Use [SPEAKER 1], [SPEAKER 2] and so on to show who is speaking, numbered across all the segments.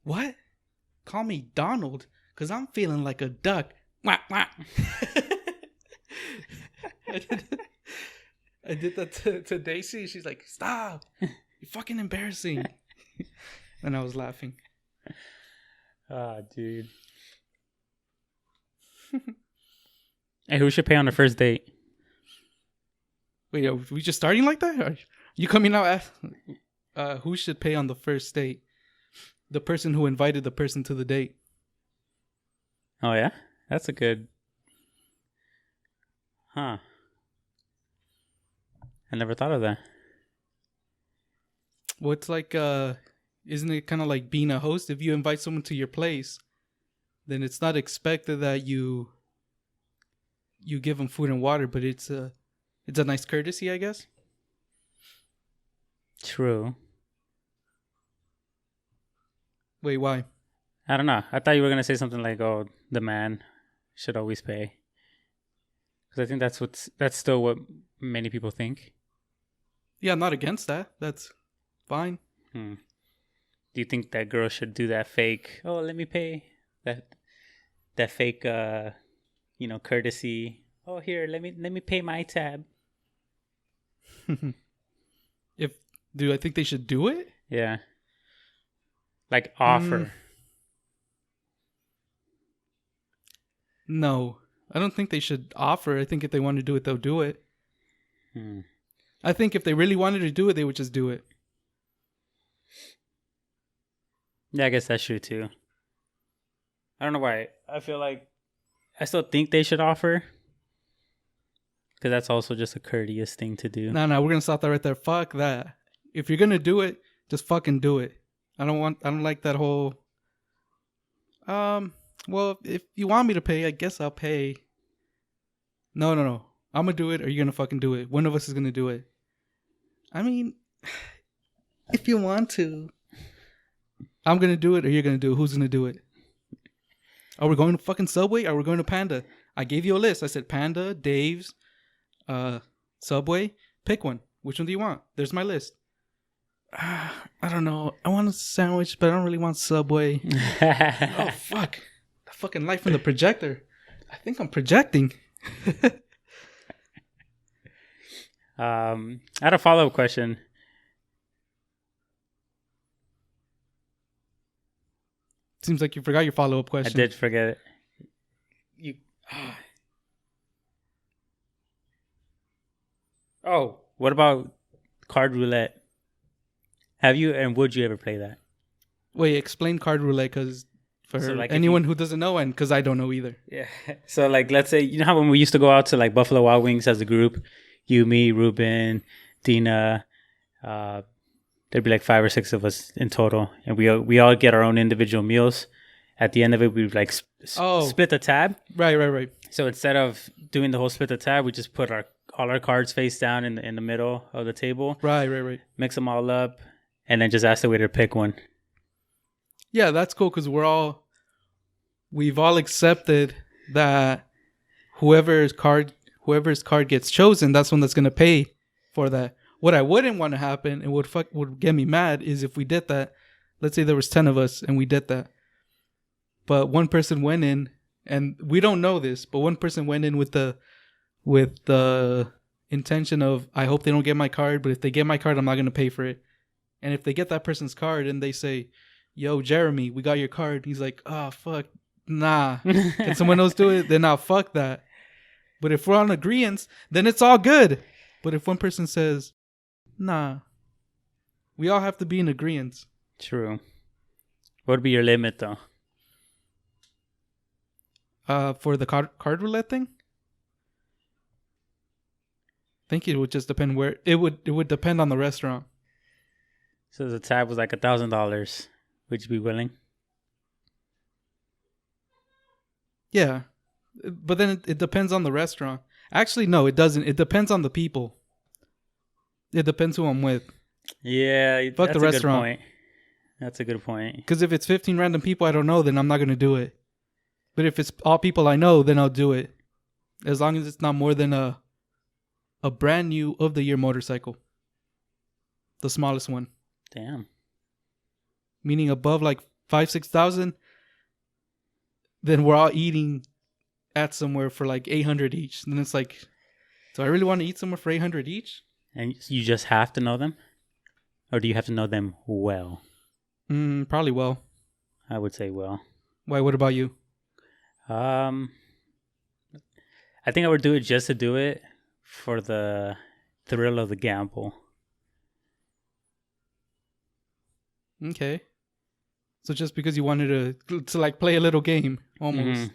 [SPEAKER 1] What? Call me Donald, because I'm feeling like a duck. Wah, wah. I did that to Daisy. She's like, stop. You're fucking embarrassing. And I was laughing.
[SPEAKER 2] Ah, dude. Hey, who should pay on the first date?
[SPEAKER 1] Wait, are we just starting like that? Are you coming out who should pay on the first date? The person who invited the person to the date.
[SPEAKER 2] Oh, yeah? That's a good... Huh. I never thought of that.
[SPEAKER 1] Well, it's like, isn't it kind of like being a host? If you invite someone to your place, then it's not expected that you give them food and water, but it's a nice courtesy, I guess.
[SPEAKER 2] True.
[SPEAKER 1] Wait, why?
[SPEAKER 2] I don't know. I thought you were going to say something like, oh, the man should always pay. Because I think that's still what many people think.
[SPEAKER 1] Yeah, I'm not against that. That's fine.
[SPEAKER 2] Do you think that girl should do that fake, oh, let me pay? That fake, courtesy. Oh, here, let me pay my tab.
[SPEAKER 1] Do I think they should do it?
[SPEAKER 2] Yeah. Like offer.
[SPEAKER 1] No, I don't think they should offer. I think if they want to do it, they'll do it. I think if they really wanted to do it, they would just do it.
[SPEAKER 2] Yeah, I guess that's true too. I don't know why. I feel like I still think they should offer. Because that's also just a courteous thing to do.
[SPEAKER 1] No, we're going to stop that right there. Fuck that. If you're going to do it, just fucking do it. I don't like that whole, well, if you want me to pay, I guess I'll pay. No. I'm going to do it or you're going to fucking do it. One of us is going to do it. I mean, if you want to, I'm going to do it or you're going to do it. Who's going to do it? Are we going to fucking Subway? Are we going to Panda? I gave you a list. I said Panda, Dave's, Subway. Pick one. Which one do you want? There's my list. I don't know. I want a sandwich, but I don't really want Subway. Oh, fuck. The fucking light from the projector. I think I'm projecting.
[SPEAKER 2] I had a follow-up question.
[SPEAKER 1] Seems like you forgot your follow-up question.
[SPEAKER 2] I did forget it. Oh, what about card roulette? Have you and would you ever play that?
[SPEAKER 1] Wait, explain card roulette, because for anyone who doesn't know, and because I don't know either.
[SPEAKER 2] Yeah. So, like, let's say, you know how when we used to go out to, like, Buffalo Wild Wings as a group, you, me, Ruben, Dina, there'd be like 5 or 6 of us in total, and we all get our own individual meals. At the end of it, we like split the tab.
[SPEAKER 1] Right.
[SPEAKER 2] So instead of doing the whole split the tab, we just put all our cards face down in the middle of the table.
[SPEAKER 1] Right.
[SPEAKER 2] Mix them all up, and then just ask the waiter to pick one.
[SPEAKER 1] Yeah, that's cool because we've all accepted that whoever's card gets chosen, that's one that's gonna pay for that. What I wouldn't want to happen and would get me mad is if we did that. Let's say there was 10 of us and we did that, but one person went in, and we don't know this, but one person went in with the intention of, I hope they don't get my card, but if they get my card, I'm not gonna pay for it. And if they get that person's card and they say, yo, Jeremy, we got your card, he's like, oh, fuck, nah. Can someone else do it? Then I'll fuck that. But if we're on agreeance, then it's all good. But if one person says, nah, we all have to be in agreeance.
[SPEAKER 2] True. What would be your limit, though?
[SPEAKER 1] For the card roulette thing? I think it would just depend where... It would depend on the restaurant.
[SPEAKER 2] So the tab was like $1,000. Would you be willing?
[SPEAKER 1] Yeah. But then it depends on the restaurant. Actually, no, it doesn't. It depends on the people. It depends who I'm with.
[SPEAKER 2] Yeah,
[SPEAKER 1] fuck the restaurant.
[SPEAKER 2] That's a good point.
[SPEAKER 1] Because if it's 15 random people I don't know, then I'm not going to do it. But if it's all people I know, then I'll do it. As long as it's not more than a brand new of the year motorcycle. the smallest one.
[SPEAKER 2] Damn.
[SPEAKER 1] Meaning above like 5,000-6,000, then we're all eating at somewhere for like 800 each. And then it's like, do I really want to eat somewhere for 800 each?
[SPEAKER 2] And you just have to know them? Or do you have to know them well?
[SPEAKER 1] Probably well.
[SPEAKER 2] I would say well.
[SPEAKER 1] Why? What about you?
[SPEAKER 2] I think I would do it just to do it for the thrill of the gamble.
[SPEAKER 1] Okay. So just because you wanted to like play a little game, almost.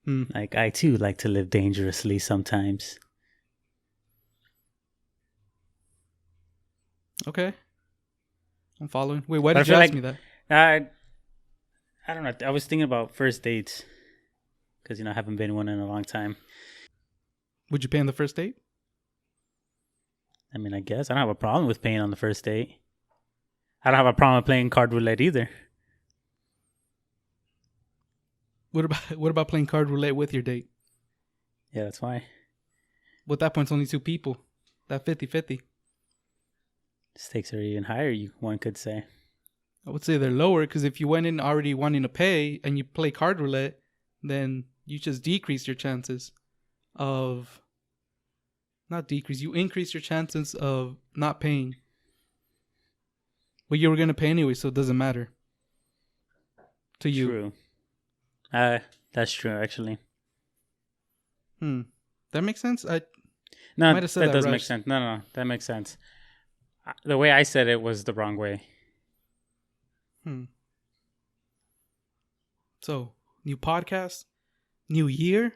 [SPEAKER 2] Like, I too like to live dangerously sometimes.
[SPEAKER 1] Okay. I'm following. Wait, why
[SPEAKER 2] But I
[SPEAKER 1] did you
[SPEAKER 2] feel
[SPEAKER 1] ask
[SPEAKER 2] like-
[SPEAKER 1] me that?
[SPEAKER 2] I don't know. I was thinking about first dates. Because, I haven't been one in a long time.
[SPEAKER 1] Would you pay on the first date?
[SPEAKER 2] I mean, I guess. I don't have a problem with paying on the first date. I don't have a problem playing card roulette either.
[SPEAKER 1] What about playing card roulette with your date?
[SPEAKER 2] Yeah, that's why.
[SPEAKER 1] Well, at that point, it's only two people. That 50-50.
[SPEAKER 2] Stakes are even higher, one could say.
[SPEAKER 1] I would say they're lower because if you went in already wanting to pay and you play card roulette, then you just decrease your chances of... Not decrease. You increase your chances of not paying. But you were going to pay anyway, so it doesn't matter. To you.
[SPEAKER 2] True. That's true, actually.
[SPEAKER 1] That makes sense?
[SPEAKER 2] No,
[SPEAKER 1] Might have said
[SPEAKER 2] that
[SPEAKER 1] that
[SPEAKER 2] does make
[SPEAKER 1] rushed.
[SPEAKER 2] sense. No, that makes sense. The way I said it was the wrong way.
[SPEAKER 1] So, new podcast, new year,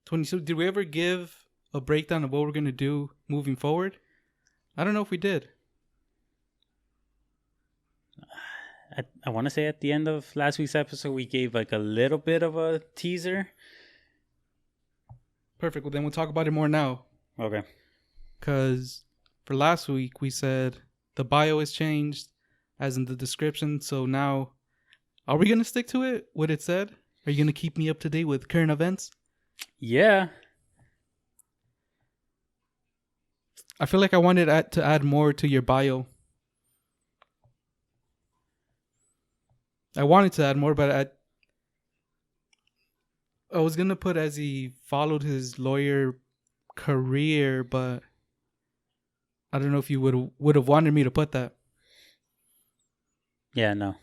[SPEAKER 1] 22. Did we ever give a breakdown of what we're going to do moving forward? I don't know if we did.
[SPEAKER 2] I want to say at the end of last week's episode, we gave like a little bit of a teaser.
[SPEAKER 1] Perfect. Well, then we'll talk about it more now.
[SPEAKER 2] Okay.
[SPEAKER 1] Because for last week, we said the bio is changed, as in the description. So now, are we going to stick to it? What it said? Are you going to keep me up to date with current events?
[SPEAKER 2] Yeah.
[SPEAKER 1] I feel like I wanted to add more to your bio. I wanted to add more, but I was going to put as he followed his lawyer career, but I don't know if you would have wanted me to put that.
[SPEAKER 2] Yeah, no.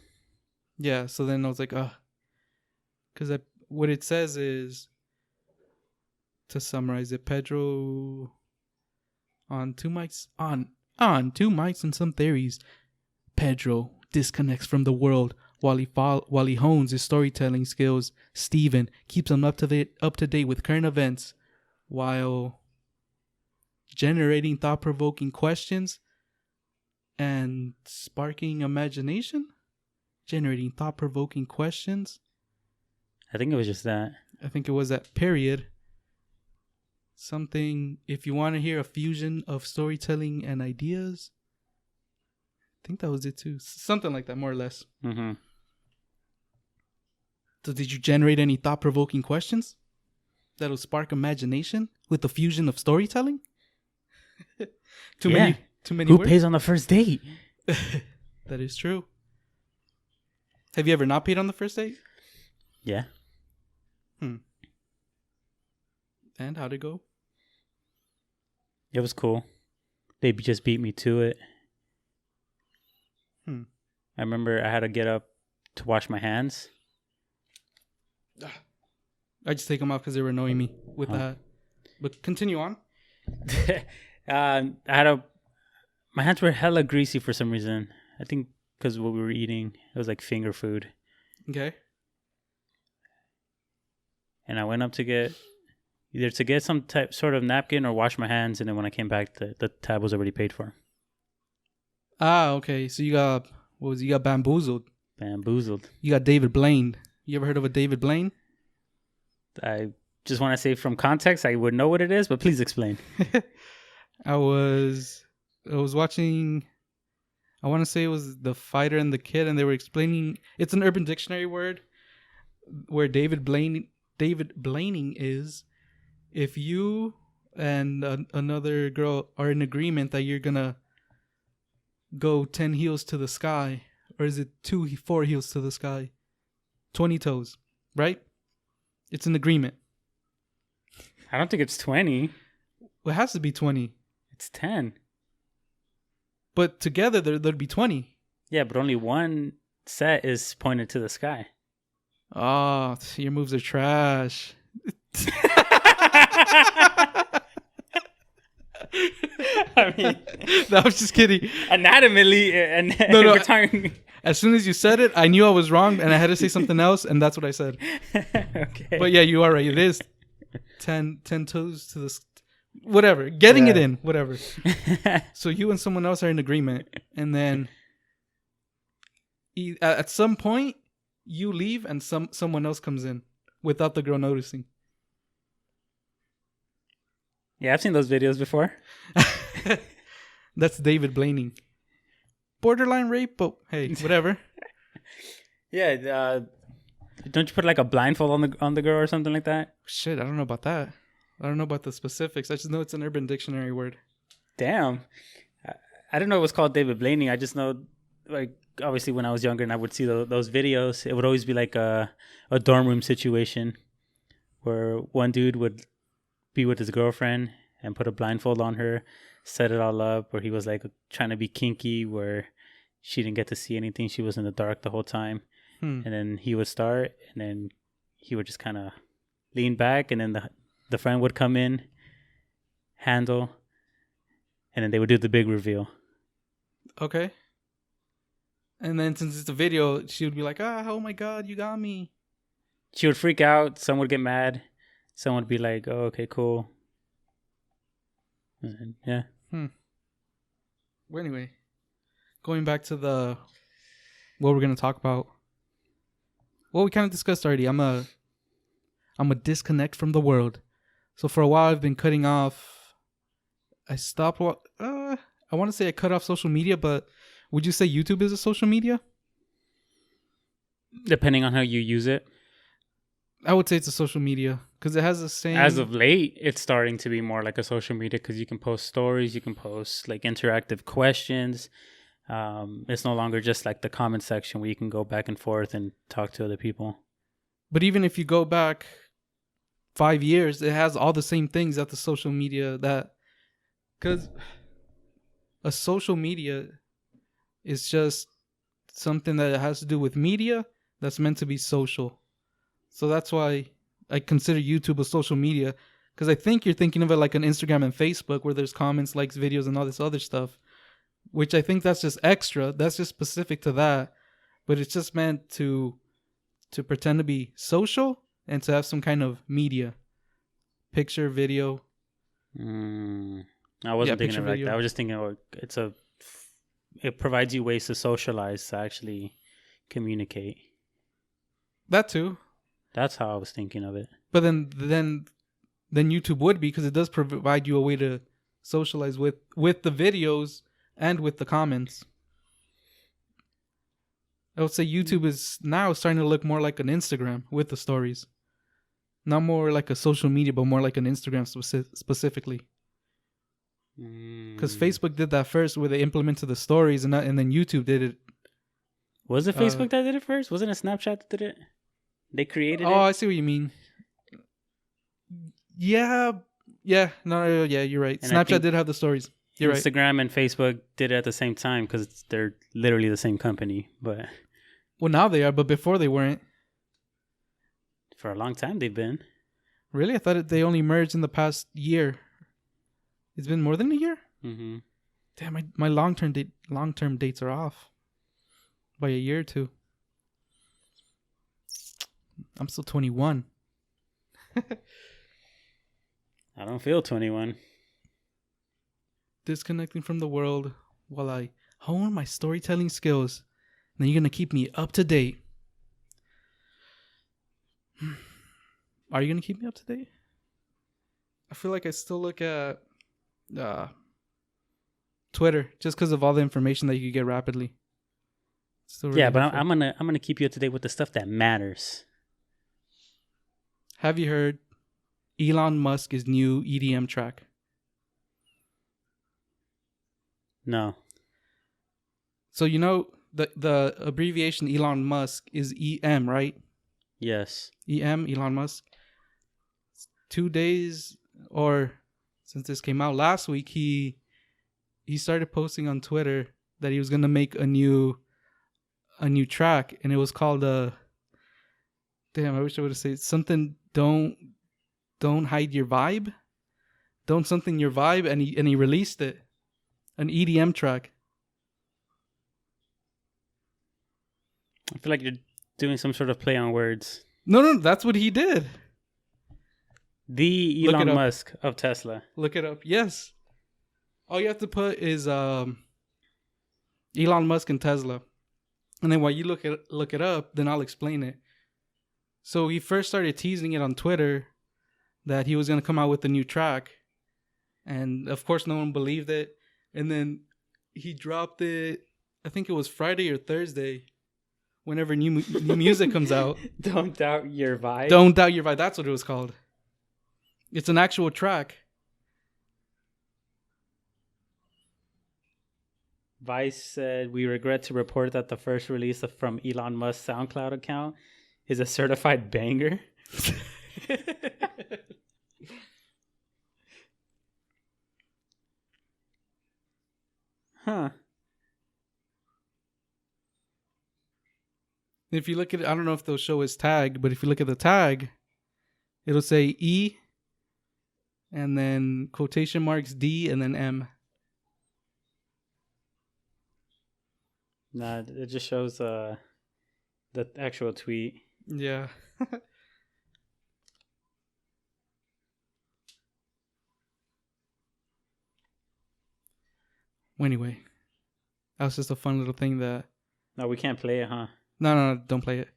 [SPEAKER 1] Yeah, so then I was like, because what it says is, to summarize it, Pedro on two mics and some theories, Pedro disconnects from the world while he hones his storytelling skills. Steven keeps him up to date with current events while generating thought-provoking questions and sparking imagination. Generating thought-provoking questions.
[SPEAKER 2] I think it was just that.
[SPEAKER 1] I think it was that period. Something, if you want to hear a fusion of storytelling and ideas. I think that was it too. Something like that, more or less.
[SPEAKER 2] Mm-hmm.
[SPEAKER 1] So did you generate any thought-provoking questions that'll spark imagination with the fusion of storytelling? Too many
[SPEAKER 2] Who
[SPEAKER 1] words?
[SPEAKER 2] pays on the first date?
[SPEAKER 1] That is true. Have you ever not paid on the first date?
[SPEAKER 2] Yeah.
[SPEAKER 1] And how'd it go?
[SPEAKER 2] It was cool. They just beat me to it. I remember I had to get up to wash my hands.
[SPEAKER 1] I just take them off because they were annoying me with that. But continue on.
[SPEAKER 2] My hands were hella greasy for some reason. I think because what we were eating, it was like finger food.
[SPEAKER 1] Okay.
[SPEAKER 2] And I went up to get some sort of napkin or wash my hands, and then when I came back, the tab was already paid for.
[SPEAKER 1] Okay. So you got bamboozled.
[SPEAKER 2] Bamboozled.
[SPEAKER 1] You got David Blaine. You ever heard of a David Blaine?
[SPEAKER 2] I just want to say from context, I would know what it is, but please explain.
[SPEAKER 1] I was watching, I want to say it was The Fighter and the Kid, and they were explaining, it's an Urban Dictionary word, where David Blaining is if you and another girl are in agreement that you're gonna go 10 heels to the sky, or is it 4 heels to the sky? 20 toes, right? It's an agreement.
[SPEAKER 2] I don't think it's 20.
[SPEAKER 1] Well, it has to be 20.
[SPEAKER 2] It's 10.
[SPEAKER 1] But together, there'd be 20.
[SPEAKER 2] Yeah, but only one set is pointed to the sky.
[SPEAKER 1] Oh, your moves are trash.
[SPEAKER 2] I mean,
[SPEAKER 1] No, I was just kidding.
[SPEAKER 2] anatomically, and
[SPEAKER 1] No,
[SPEAKER 2] we're talking.
[SPEAKER 1] As soon as you said it, I knew I was wrong, and I had to say something else, and that's what I said.
[SPEAKER 2] Okay.
[SPEAKER 1] But yeah, you are right. It is 10 toes to the... Whatever. Getting it in. Whatever. So you and someone else are in agreement, and then at some point, you leave, and someone else comes in without the girl noticing.
[SPEAKER 2] Yeah, I've seen those videos before.
[SPEAKER 1] That's David blaming. Borderline rape, but hey, whatever.
[SPEAKER 2] Yeah, don't you put like a blindfold on the girl or something like that?
[SPEAKER 1] Shit, I don't know about that. I don't know about the specifics. I just know it's an Urban Dictionary word.
[SPEAKER 2] Damn. I didn't know it was called David Blaney. I just know, like, obviously when I was younger and I would see those videos, it would always be like a dorm room situation where one dude would be with his girlfriend and put a blindfold on her, set it all up, where he was like trying to be kinky, where she didn't get to see anything. She was in the dark the whole time. And then he would start, and then he would just kind of lean back, and then the friend would come in, handle, and then they would do the big reveal.
[SPEAKER 1] Okay. And then since it's a video, she would be like, oh my God, you got me.
[SPEAKER 2] She would freak out. Some would get mad. Some would be like, oh, okay, cool. And yeah.
[SPEAKER 1] Well, anyway, going back to what we're going to talk about. Well, we kind of discussed already. I'm a disconnect from the world. So for a while, I've been cutting off. I stopped. I want to say I cut off social media, but would you say YouTube is a social media?
[SPEAKER 2] Depending on how you use it.
[SPEAKER 1] I would say it's a social media because it has the same.
[SPEAKER 2] As of late, it's starting to be more like a social media because you can post stories, you can post like interactive questions. It's no longer just like the comment section where you can go back and forth and talk to other people.
[SPEAKER 1] But even if you go back 5 years, it has all the same things that the social media because a social media is just something that has to do with media that's meant to be social. So that's why I consider YouTube a social media, because I think you're thinking of it like an Instagram and Facebook where there's comments, likes, videos, and all this other stuff, which I think that's just extra. That's just specific to that. But it's just meant to pretend to be social and to have some kind of media. Picture, video.
[SPEAKER 2] I wasn't thinking of it like that. I was just thinking it provides you ways to socialize, to actually communicate. That too. That's how I was thinking of it.
[SPEAKER 1] But then YouTube would be, because it does provide you a way to socialize with the videos and with the comments. I would say YouTube is now starting to look more like an Instagram with the stories. Not more like a social media, but more like an Instagram specifically. Because Facebook did that first, where they implemented the stories, and then YouTube did it.
[SPEAKER 2] Was it Facebook that did it first? Wasn't it Snapchat that did it? They created it?
[SPEAKER 1] Oh, I see what you mean. Yeah. No, you're right. And Snapchat did have the stories. You're
[SPEAKER 2] Instagram and Facebook did it at the same time because they're literally the same company. But
[SPEAKER 1] well, now they are, but before they weren't.
[SPEAKER 2] For a long time they've been.
[SPEAKER 1] Really? I thought they only merged in the past year. It's been more than a year?
[SPEAKER 2] Mm-hmm.
[SPEAKER 1] Damn, my long-term dates are off by a year or two. I'm still 21.
[SPEAKER 2] I don't feel 21.
[SPEAKER 1] Disconnecting from the world while I hone my storytelling skills. And then you're going to keep me up to date. Are you going to keep me up to date? I feel like I still look at Twitter just because of all the information that you could get rapidly. Really
[SPEAKER 2] yeah, but I'm gonna keep you up to date with the stuff that matters.
[SPEAKER 1] Have you heard Elon Musk's new EDM track?
[SPEAKER 2] No.
[SPEAKER 1] So the abbreviation Elon Musk is EM, right?
[SPEAKER 2] Yes.
[SPEAKER 1] EM, Elon Musk. 2 days or since this came out last week, he started posting on Twitter that he was gonna make a new track, and it was called damn, I wish I would have said something. Don't hide your vibe. Don't something your vibe, and he released it, an EDM track.
[SPEAKER 2] I feel like you're doing some sort of play on words.
[SPEAKER 1] No, that's what he did.
[SPEAKER 2] The Elon Musk of Tesla.
[SPEAKER 1] Look it up. Yes. All you have to put is Elon Musk and Tesla. And then while you look it up, then I'll explain it. So he first started teasing it on Twitter that he was going to come out with a new track. And of course no one believed it. And then he dropped it, I think it was Friday or Thursday, whenever new music comes out.
[SPEAKER 2] Don't doubt your vibe.
[SPEAKER 1] Don't doubt your vibe. That's what it was called. It's an actual track.
[SPEAKER 2] Vice said, "We regret to report that the first release from Elon Musk's SoundCloud account is a certified banger." Huh.
[SPEAKER 1] If you look at it, I don't know if they'll show his tag, but if you look at the tag, it'll say E and then quotation marks D and then M.
[SPEAKER 2] Nah, it just shows the actual tweet.
[SPEAKER 1] Yeah. Anyway, that was just a fun little thing that...
[SPEAKER 2] No, we can't play it, huh?
[SPEAKER 1] No, don't play it.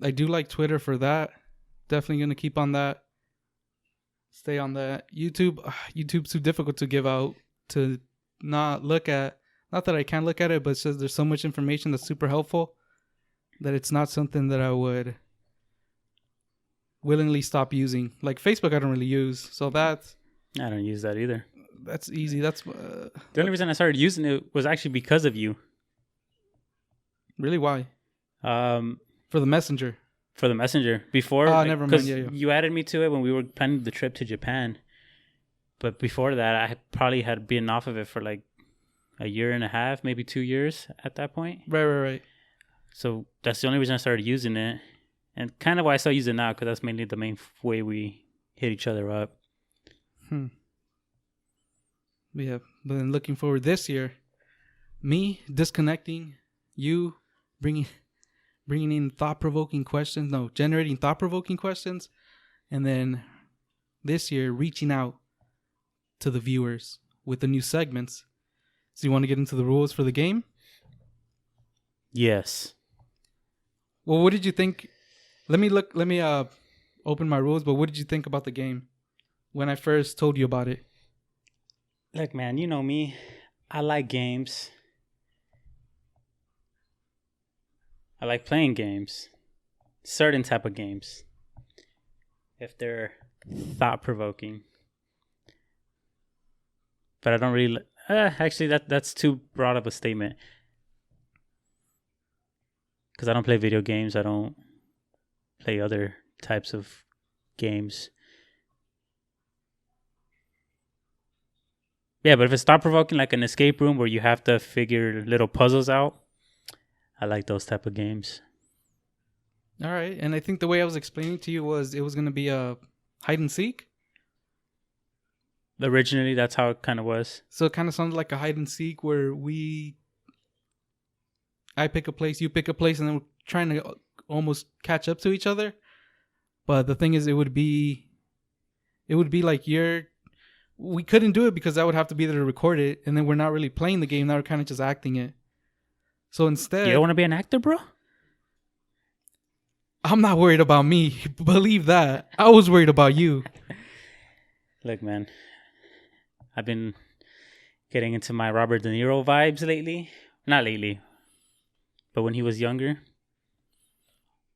[SPEAKER 1] I do like Twitter for that. Definitely going to keep on that. Stay on that. YouTube's too difficult to give out, to not look at. Not that I can't look at it, but it says there's so much information that's super helpful that it's not something that I would willingly stop using. Like Facebook, I don't really use. So I
[SPEAKER 2] don't use that either.
[SPEAKER 1] That's easy. That's
[SPEAKER 2] the only reason I started using it was actually because of you.
[SPEAKER 1] Really? Why? For the messenger.
[SPEAKER 2] For the messenger. Before,
[SPEAKER 1] never mind. Yeah.
[SPEAKER 2] You added me to it when we were planning the trip to Japan. But before that, I probably had been off of it for like a year and a half, maybe 2 years at that point.
[SPEAKER 1] Right.
[SPEAKER 2] So that's the only reason I started using it. And kind of why I still use it now, because that's mainly the main way we hit each other up.
[SPEAKER 1] Yeah, but then looking forward this year, me disconnecting, you bringing in thought-provoking questions. No, generating thought-provoking questions. And then this year, reaching out to the viewers with the new segments. So you want to get into the rules for the game?
[SPEAKER 2] Yes.
[SPEAKER 1] Well, what did you think? Let me open my rules, but what did you think about the game when I first told you about it?
[SPEAKER 2] Look, man, you know me. I like games. I like playing games. Certain type of games. If they're thought-provoking. But I don't really... actually, that's too broad of a statement. Because I don't play video games. I don't play other types of games. Yeah, but if it's thought-provoking, like an escape room where you have to figure little puzzles out, I like those type of games.
[SPEAKER 1] All right. And I think the way I was explaining to you was it was going to be a hide and seek.
[SPEAKER 2] Originally, that's how it kind of was.
[SPEAKER 1] So it kind of sounded like a hide and seek where I pick a place, you pick a place, and then we're trying to almost catch up to each other. But the thing is, it would be like we couldn't do it because I would have to be there to record it, and then we're not really playing the game. Now we're kind of just acting it. So instead...
[SPEAKER 2] You don't want to be an actor, bro?
[SPEAKER 1] I'm not worried about me. Believe that. I was worried about you.
[SPEAKER 2] Look, man. I've been getting into my Robert De Niro vibes lately. Not lately. But when he was younger.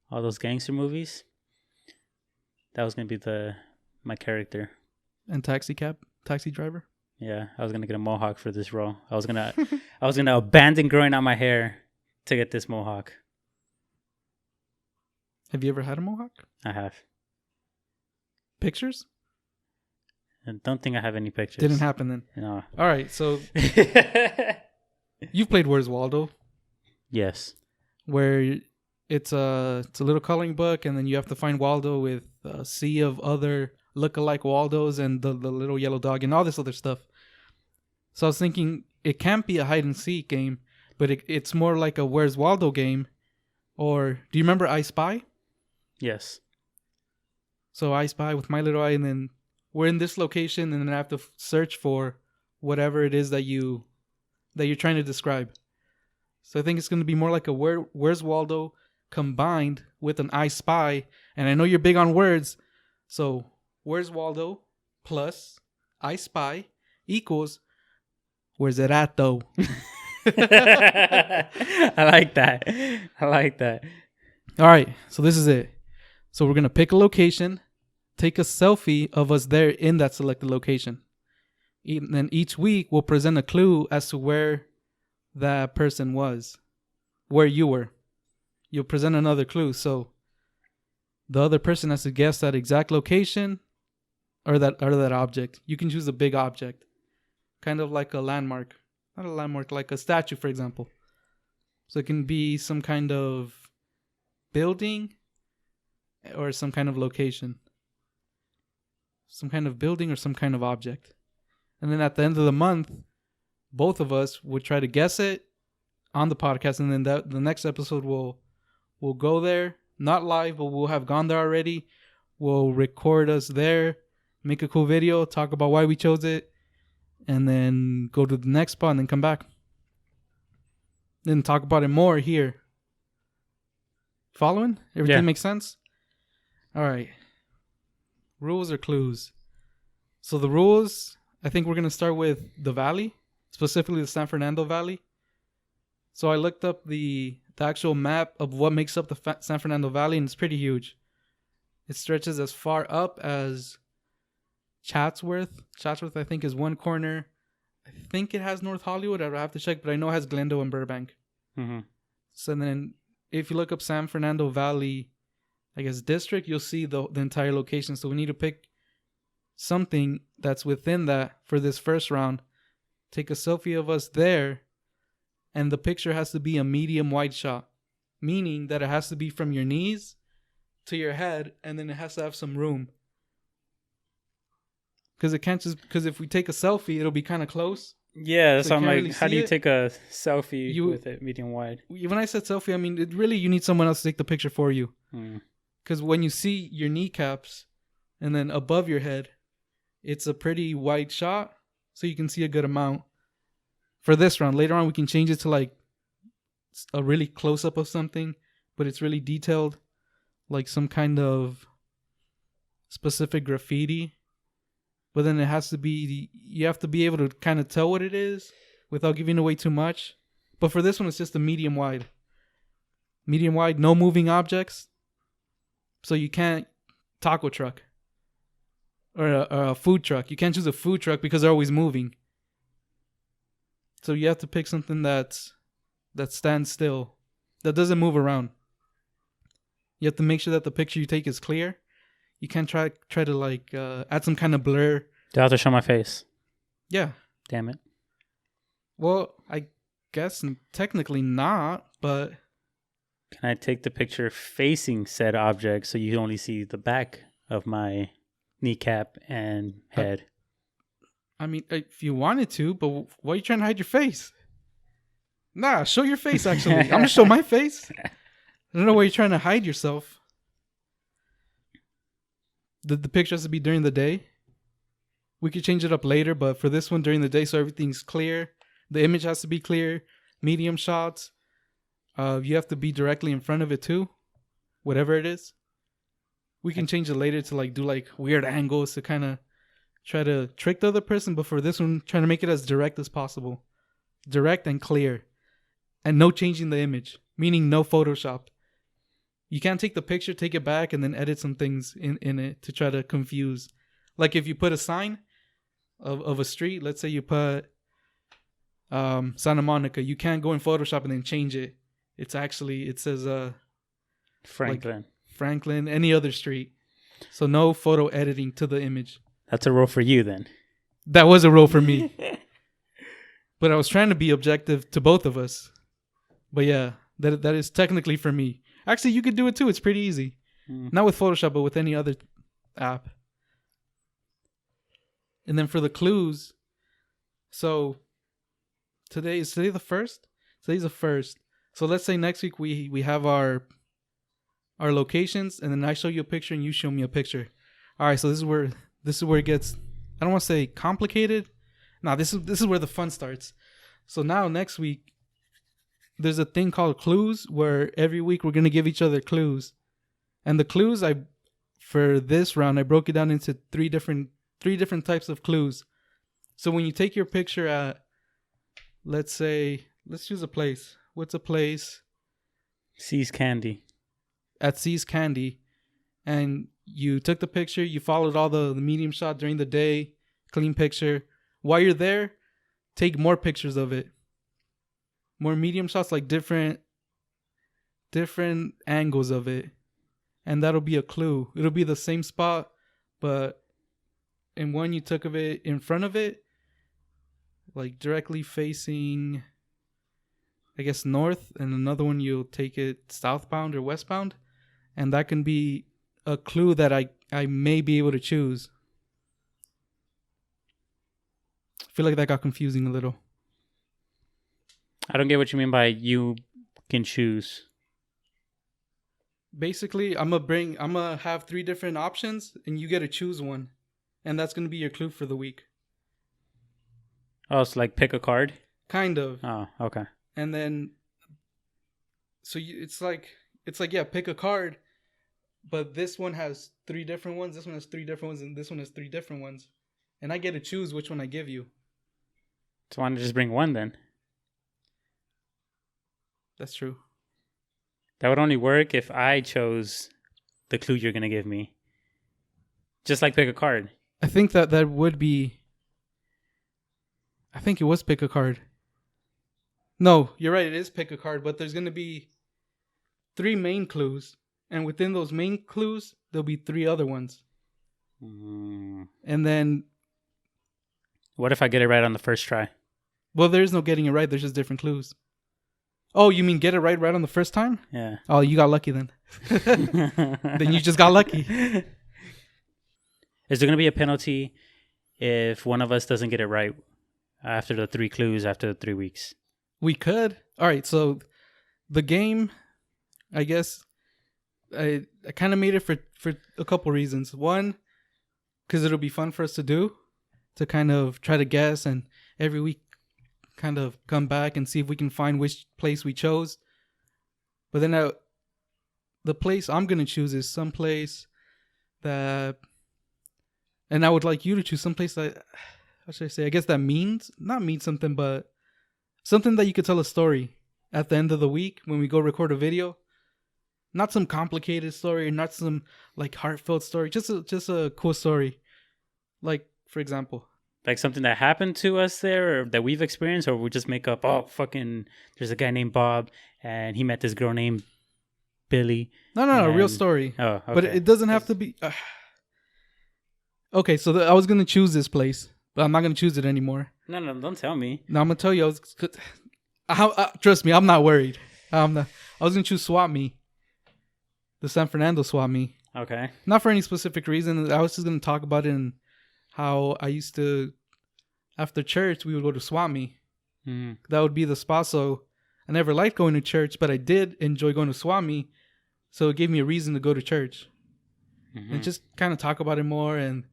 [SPEAKER 2] All those gangster movies. That was going to be my character.
[SPEAKER 1] And taxi driver?
[SPEAKER 2] Yeah, I was gonna get a mohawk for this role. I was gonna abandon growing out my hair to get this mohawk.
[SPEAKER 1] Have you ever had a mohawk?
[SPEAKER 2] I have.
[SPEAKER 1] Pictures?
[SPEAKER 2] I don't think I have any pictures.
[SPEAKER 1] Didn't happen then.
[SPEAKER 2] No.
[SPEAKER 1] All right, so you've played Where's Waldo,
[SPEAKER 2] Yes.
[SPEAKER 1] where it's a little coloring book, and then you have to find Waldo with a sea of other look-alike Waldos and the little yellow dog and all this other stuff. So I was thinking it can't be a hide-and-seek game, but it's more like a Where's Waldo game. Or do you remember I Spy?
[SPEAKER 2] Yes.
[SPEAKER 1] So I Spy with my little eye, and then we're in this location, and then I have to search for whatever it is that you're trying to describe. So I think it's going to be more like a Where's Waldo combined with an I Spy. And I know you're big on words, so Where's Waldo plus I Spy equals Where's it at though?
[SPEAKER 2] I like that. I like that.
[SPEAKER 1] All right, so this is it. So we're going to pick a location, take a selfie of us there in that selected location. And then each week we'll present a clue as to where that person was, where you were. You'll present another clue. So the other person has to guess that exact location or that object. You can choose a big object, kind of like a landmark. Not a landmark, like a statue, for example. So it can be some kind of building or some kind of location. Some kind of building or some kind of object. And then at the end of the month, both of us would try to guess it on the podcast. And then the next episode we'll go there. Not live, but we'll have gone there already. We'll record us there. Make a cool video. Talk about why we chose it. And then go to the next spot and then come back. Then talk about it more here. Following? Everything makes sense? All right. Rules or clues? So the rules, I think we're going to start with the valley, specifically the San Fernando Valley. So I looked up the actual map of what makes up the San Fernando Valley, and it's pretty huge. It stretches as far up as Chatsworth. Chatsworth, I think, is one corner. I think it has North Hollywood. I have to check, but I know it has Glendale and Burbank.
[SPEAKER 2] Mm-hmm.
[SPEAKER 1] So then if you look up San Fernando Valley, I guess, district, you'll see the entire location. So we need to pick something that's within that for this first round. Take a selfie of us there, and the picture has to be a medium wide shot, meaning that it has to be from your knees to your head, and then it has to have some room. Because it can't just, because if we take a selfie, it'll be kind of close.
[SPEAKER 2] Yeah, so I'm like,
[SPEAKER 1] really
[SPEAKER 2] how do you
[SPEAKER 1] it.
[SPEAKER 2] take a selfie with it medium wide?
[SPEAKER 1] When I said selfie, I mean, you need someone else to take the picture for you. Because when you see your kneecaps and then above your head, it's a pretty wide shot, so you can see a good amount. For this round, later on, we can change it to like a really close-up of something, but it's really detailed, like some kind of specific graffiti. But then it has to be, you have to be able to kind of tell what it is without giving away too much. But for this one, it's just a medium wide. Medium wide, no moving objects. So you can't taco truck or a food truck. You can't choose a food truck because they're always moving. So you have to pick something that stands still, that doesn't move around. You have to make sure that the picture you take is clear. You can't try to like add some kind of blur.
[SPEAKER 2] Do I have to show my face?
[SPEAKER 1] Yeah.
[SPEAKER 2] Damn it.
[SPEAKER 1] Well, I guess technically not, but
[SPEAKER 2] can I take the picture facing said object so you only see the back of my kneecap and head?
[SPEAKER 1] I mean, if you wanted to, but why are you trying to hide your face? Nah, show your face, actually. I'm going to show my face. I don't know why you're trying to hide yourself. The picture has to be during the day. We could change it up later, but for this one, during the day, so everything's clear. The image has to be clear. Medium shots. You have to be directly in front of it too. Whatever it is. We can change it later to like do like weird angles to kind of try to trick the other person, but for this one, trying to make it as direct as possible. Direct and clear. And no changing the image. Meaning no Photoshop. You can't take the picture, take it back, and then edit some things in it to try to confuse. Like if you put a sign, of a street. Let's say you put Santa Monica. You can't go in Photoshop and then change it. It says
[SPEAKER 2] Franklin.
[SPEAKER 1] like Franklin, any other street. So no photo editing to the image.
[SPEAKER 2] That's a rule for you then.
[SPEAKER 1] That was a rule for me. But I was trying to be objective to both of us. But yeah, that is technically for me. Actually, you could do it too. It's pretty easy. Not with Photoshop, but with any other app. And then for the clues, so is today the 1st? Today's the 1st. So let's say next week we have our locations, and then I show you a picture and you show me a picture. All right, so this is where it gets, I don't want to say complicated. No, this is where the fun starts. So now next week there's a thing called clues, where every week we're gonna give each other clues, and the clues for this round I broke it down into three different types of clues. So when you take your picture at, let's choose a place. What's a place?
[SPEAKER 2] See's Candy.
[SPEAKER 1] At See's Candy, and you took the picture, you followed all the medium shot during the day, clean picture. While you're there, take more pictures of it. More medium shots, like different angles of it. And that'll be a clue. It'll be the same spot, but in one you took of it in front of it, like directly facing, I guess, north, and another one you'll take it southbound or westbound. And that can be a clue that I may be able to choose. I feel like that got confusing a little.
[SPEAKER 2] I don't get what you mean by you can choose.
[SPEAKER 1] Basically, I'm gonna have 3 different options, and you get to choose one, and that's gonna be your clue for the week.
[SPEAKER 2] Oh, it's like pick a card?
[SPEAKER 1] Kind of.
[SPEAKER 2] Oh, okay.
[SPEAKER 1] And then, so it's like yeah, pick a card, but this one has 3 different ones, this one has 3 different ones, and this one has 3 different ones, and I get to choose which one I give you.
[SPEAKER 2] So why don't you just bring one then?
[SPEAKER 1] That's true.
[SPEAKER 2] That would only work if I chose the clue you're going to give me. Just like pick a card.
[SPEAKER 1] I think that would be... I think it was pick a card. No, you're right. It is pick a card, but there's going to be 3 main clues. And within those main clues, there'll be 3 other ones. And then...
[SPEAKER 2] What if I get it right on the first try?
[SPEAKER 1] Well, there's no getting it right. There's just different clues. Oh, you mean get it right on the first time?
[SPEAKER 2] Yeah.
[SPEAKER 1] Oh, you got lucky then. Then you just got lucky.
[SPEAKER 2] Is there going to be a penalty if one of us doesn't get it right after the 3 clues after the 3 weeks?
[SPEAKER 1] We could. All right, so the game, I guess, I kind of made it for a couple reasons. One, because it'll be fun for us to do, to kind of try to guess, and every week kind of come back and see if we can find which place we chose. But then the place I'm going to choose is someplace that, and I would like you to choose someplace that, how should I say, I guess that not means something, but something that you could tell a story at the end of the week when we go record a video. Not some complicated story, not some like heartfelt story, just a cool story. Like, for example,
[SPEAKER 2] like something that happened to us there, or that we've experienced, or we just make up, oh, fucking, there's a guy named Bob, and he met this girl named Billy.
[SPEAKER 1] No, a real story.
[SPEAKER 2] Oh, okay.
[SPEAKER 1] But it doesn't have to be... Okay, so I was going to choose this place, but I'm not going to choose it anymore.
[SPEAKER 2] No, don't tell me.
[SPEAKER 1] No, I'm going to tell you. Trust me, I'm not worried. I was going to choose Swap Me. The San Fernando Swap Me.
[SPEAKER 2] Okay.
[SPEAKER 1] Not for any specific reason. I was just going to talk about it and how I used to, after church, we would go to Swap Me.
[SPEAKER 2] Mm.
[SPEAKER 1] That would be the spot. So I never liked going to church, but I did enjoy going to Swap Me. So it gave me a reason to go to church. And just kind of talk about it more. And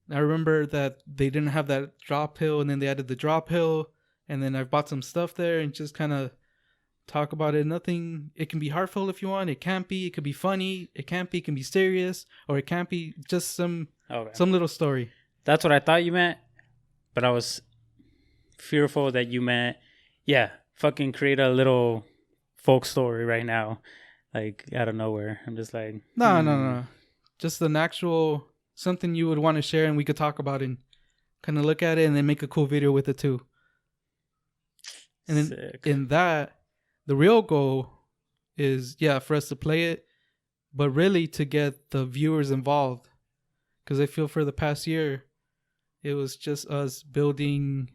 [SPEAKER 1] I remember that they didn't have that drop hill, and then they added the drop hill. And then I bought some stuff there and just kind of talk about it. Nothing, it can be heartfelt if you want. It can't be. It could be funny. It can't be. It can be serious. Or it can't be just some little story.
[SPEAKER 2] That's what I thought you meant. But I was fearful that you meant, yeah, fucking create a little folk story right now. Like, out of nowhere. I'm just like...
[SPEAKER 1] No. Just an actual... Something you would want to share and we could talk about in kind of look at it, and then make a cool video with it too. And then
[SPEAKER 2] Sick.
[SPEAKER 1] in that, the real goal is, for us to play it, but really to get the viewers involved. Because I feel for the past year, it was just us building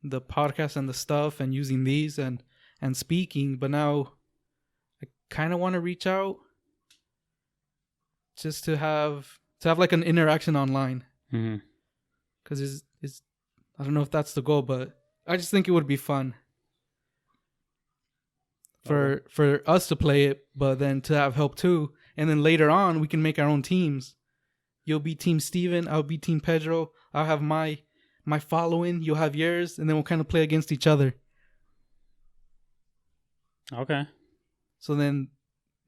[SPEAKER 1] the podcast and the stuff and using these and speaking. But now I kind of want to reach out just to have like an interaction online. Because it's I don't know if that's the goal, but I just think it would be fun for us to play it, but then to have help too. And then later on, we can make our own teams. You'll be Team Steven, I'll be Team Pedro. I'll have my following, you'll have yours, and then we'll kind of play against each other.
[SPEAKER 2] Okay.
[SPEAKER 1] So then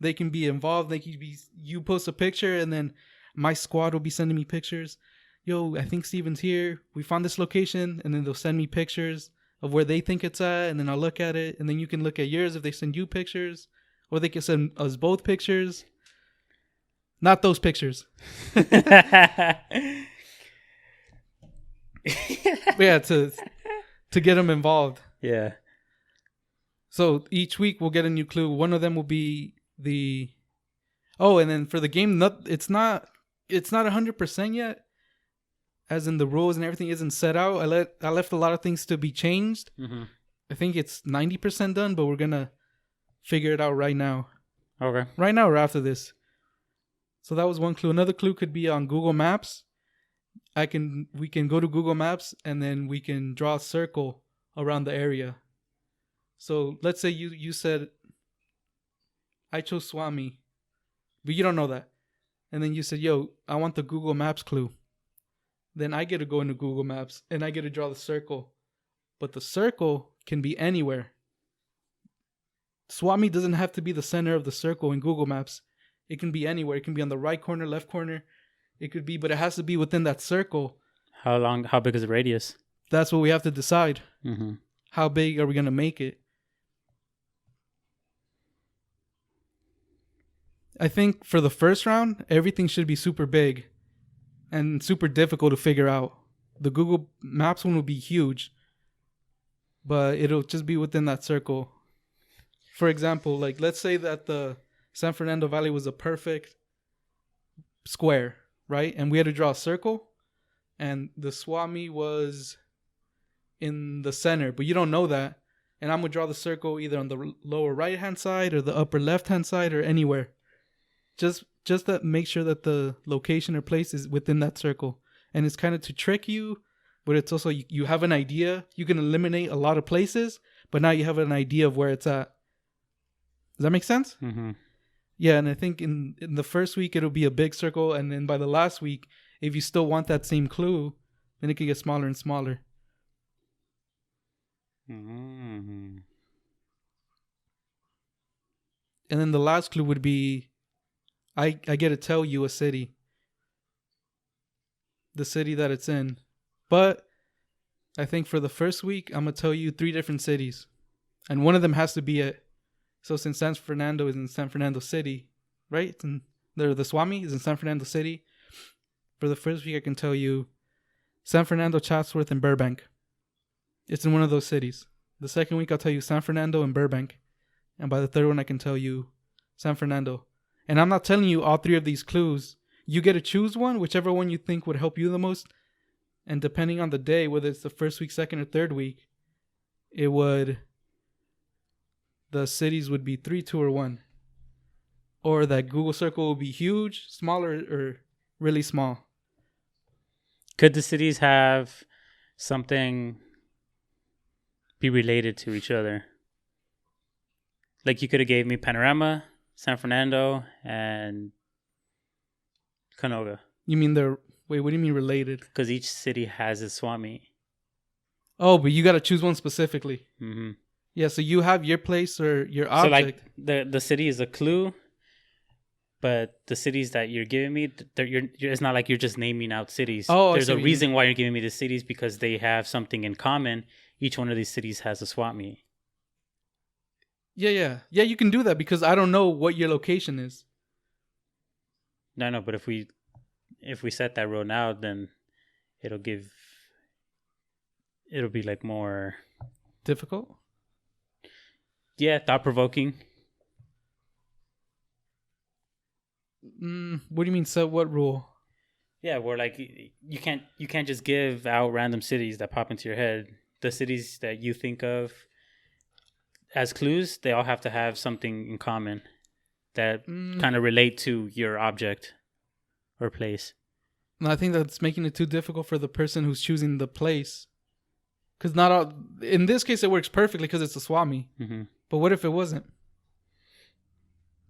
[SPEAKER 1] they can be involved. They can be, you post a picture, and then my squad will be sending me pictures. Yo, I think Steven's here. We found this location, and then they'll send me pictures of where they think it's at, and then I'll look at it, and then you can look at yours if they send you pictures, or they can send us both pictures. Not those pictures. But yeah, to get them involved.
[SPEAKER 2] Yeah.
[SPEAKER 1] So each week we'll get a new clue. One of them will be the... Oh, and then for the game, it's not 100% yet. As in the rules and everything isn't set out. I left a lot of things to be changed. I think it's 90% done, but we're gonna figure it out right now.
[SPEAKER 2] Okay.
[SPEAKER 1] Right now or after this. So that was one clue. Another clue could be on Google Maps. We can go to Google Maps, and then we can draw a circle around the area. So let's say you said, I chose Swami, but you don't know that. And then you said, yo, I want the Google Maps clue. Then I get to go into Google Maps, and I get to draw the circle. But the circle can be anywhere. Swami doesn't have to be the center of the circle in Google Maps. It can be anywhere. It can be on the right corner, left corner. It could be, but it has to be within that circle.
[SPEAKER 2] How big is the radius?
[SPEAKER 1] That's what we have to decide. How big are we going to make it? I think for the first round, everything should be super big and super difficult to figure out. The Google Maps one will be huge, but it'll just be within that circle. For example, like let's say that the San Fernando Valley was a perfect square, right? And we had to draw a circle, and the Swami was in the center, but you don't know that. And I'm going to draw the circle either on the lower right-hand side or the upper left-hand side or anywhere. Just to make sure that the location or place is within that circle. And it's kind of to trick you, but it's also you have an idea. You can eliminate a lot of places, but now you have an idea of where it's at. Does that make sense? Yeah, and I think in the first week, it'll be a big circle. And then by the last week, if you still want that same clue, then it could get smaller and smaller. And then the last clue would be, I get to tell you a city. The city that it's in. But I think for the first week, I'm going to tell you 3 different cities. And one of them has to be it. So since San Fernando is in San Fernando City, right? And the Swami is in San Fernando City. For the first week, I can tell you San Fernando, Chatsworth, and Burbank. It's in one of those cities. The second week, I'll tell you San Fernando and Burbank. And by the third one, I can tell you San Fernando. And I'm not telling you all 3 of these clues. You get to choose one, whichever one you think would help you the most. And depending on the day, whether it's the first week, second, or third week, the cities would be 3, 2, or 1. Or that Google circle will be huge, smaller, or really small.
[SPEAKER 2] Could the cities have something be related to each other? Like you could have gave me Panorama, San Fernando, and Canoga.
[SPEAKER 1] You mean wait, what do you mean related?
[SPEAKER 2] Because each city has a Swami.
[SPEAKER 1] Oh, but you got to choose one specifically. Yeah, so you have your place or your object.
[SPEAKER 2] So like the city is a clue, but the cities that you're giving me, it's not like you're just naming out cities.
[SPEAKER 1] Oh,
[SPEAKER 2] there's a reason why you're giving me the cities, because they have something in common. Each one of these cities has a Swami.
[SPEAKER 1] Yeah. You can do that because I don't know what your location is.
[SPEAKER 2] No, but if we set that rule now, then it'll give it'll be like more,
[SPEAKER 1] Difficult?
[SPEAKER 2] yeah, thought provoking.
[SPEAKER 1] What do you mean? So what rule?
[SPEAKER 2] Yeah, where like you can't just give out random cities that pop into your head. The cities that you think of as clues, they all have to have something in common that kind of relate to your object or place.
[SPEAKER 1] No, I think that's making it too difficult for the person who's choosing the place. Because not all, in this case, it works perfectly because it's a Swami.
[SPEAKER 2] Mm-hmm.
[SPEAKER 1] But what if it wasn't?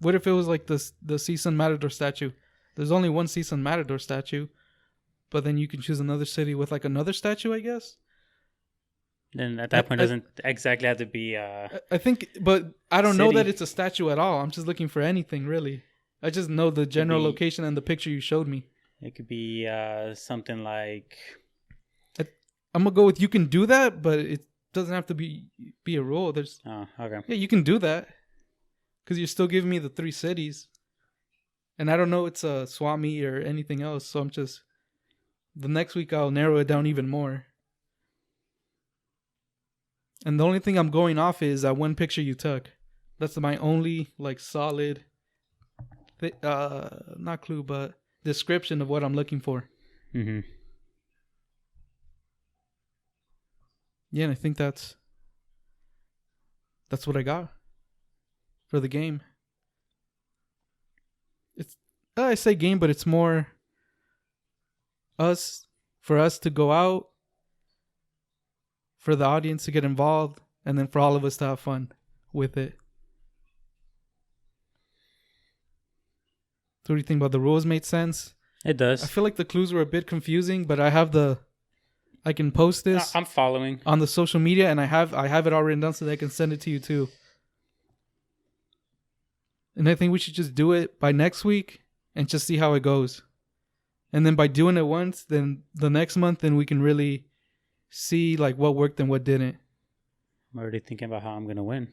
[SPEAKER 1] What if it was like the Season Matador statue? There's only one Season Matador statue, but then you can choose another city with like another statue, I guess.
[SPEAKER 2] Then at that point, doesn't exactly have to be.
[SPEAKER 1] I think, but I don't know
[SPEAKER 2] City.
[SPEAKER 1] that it's a statue at all. I'm just looking for anything really. I just know the general location and the picture you showed me.
[SPEAKER 2] It could be something like.
[SPEAKER 1] I'm gonna go with you can do that, but it doesn't have to be a rule. There's
[SPEAKER 2] Oh, okay.
[SPEAKER 1] yeah, you can do that because you're still giving me the 3 cities, and I don't know it's a Swami or anything else. So I'm just the next week I'll narrow it down even more. And the only thing I'm going off is that one picture you took. That's my only like solid, not clue, but description of what I'm looking for.
[SPEAKER 2] Mm-hmm.
[SPEAKER 1] Yeah, and I think that's what I got for the game. It's I say game, but it's more for us to go out, for the audience to get involved, and then for all of us to have fun with it. So what do you think about the rules? Made sense?
[SPEAKER 2] It does.
[SPEAKER 1] I feel like the clues were a bit confusing, but I can post this
[SPEAKER 2] I'm following
[SPEAKER 1] on the social media, and I have it all written down so that I can send it to you too. And I think we should just do it by next week and just see how it goes. And then by doing it once, then the next month, then we can really see like what worked and what didn't.
[SPEAKER 2] I'm already thinking about how I'm gonna win.